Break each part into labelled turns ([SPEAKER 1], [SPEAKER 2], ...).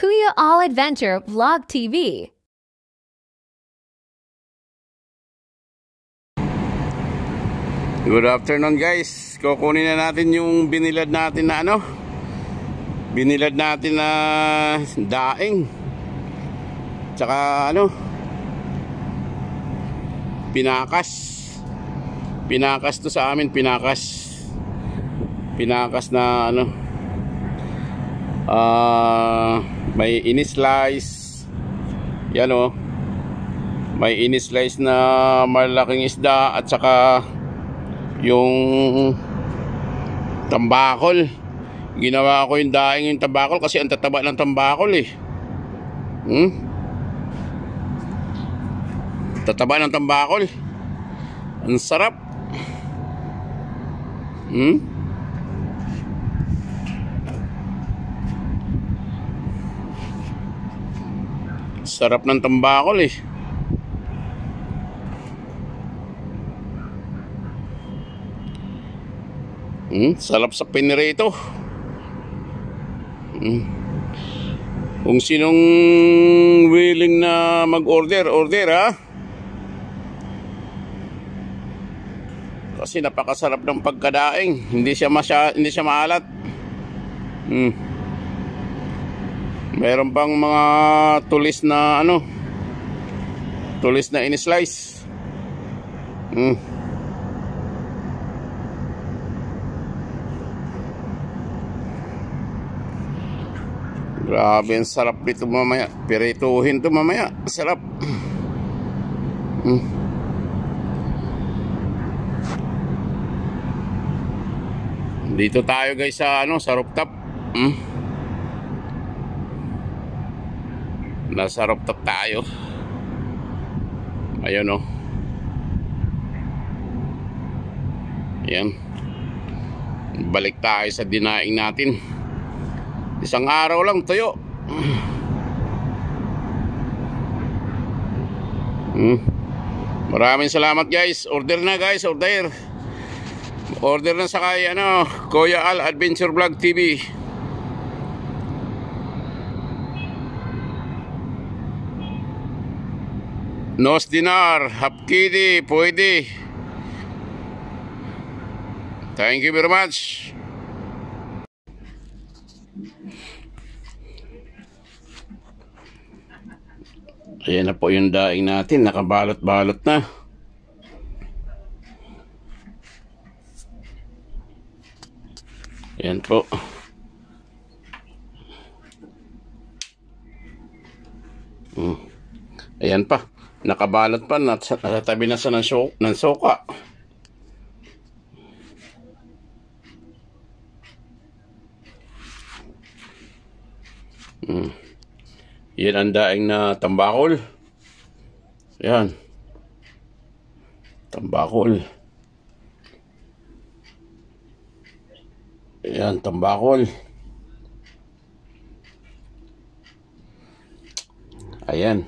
[SPEAKER 1] Kuya All Adventure Vlog TV.
[SPEAKER 2] Good afternoon guys. Kukunin na natin yung binilad natin na binilad natin na daing. Tsaka pinakas. Pinakas to sa amin, pinakas. Pinakas na may ini-slice. Yan may ini-slice na malaking isda at saka yung tambakol. Ginawa ko yung daing yung tambakol kasi ang tataba ng tambakol tataba ng tambakol. Ang sarap. Sarap ng tambakol sarap sa pinirito. Kung sinong willing na mag-order, kasi napakasarap ng pagkadaing. Hindi siya maalat. Meron pang mga tulis na tulis na in-slice. Grabe, ang sarap dito mamaya. Pirituhin to mamaya. Sarap. Dito tayo guys sa sa rooftop. Nasa rooftop tayo. Ayun Ayan. Balik tayo sa dinaing natin. Isang araw lang tuyo. Maraming salamat guys. Order na guys, order. Order na sa kay Kuya Al Adventure Vlog TV. Nos dinar, hapkidi, pwede. Thank you very much. Ayan na po yung daing natin, nakabalot-balot na. Ayan po. Ayan pa, nakabalot pa, natabi na sa ng soka. Yan ang daing na tambakol. Yan. Tambakol. Yan, tambakol. Ayan.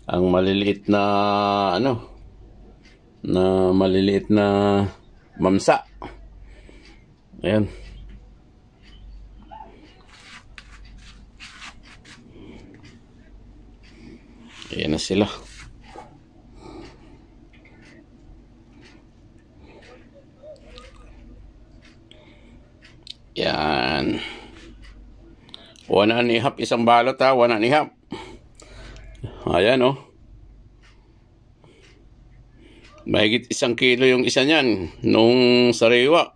[SPEAKER 2] Ang maliliit na na maliliit na mamsa. Ayan. Ayan na sila. Yan. 1.5 isang balot 1.5. Ayan mahigit 1 kilo yung isa niyan nung sariwa.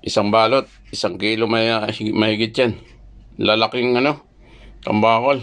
[SPEAKER 2] Isang balot 1 kilo mahigit yan. Lalaking tambakol.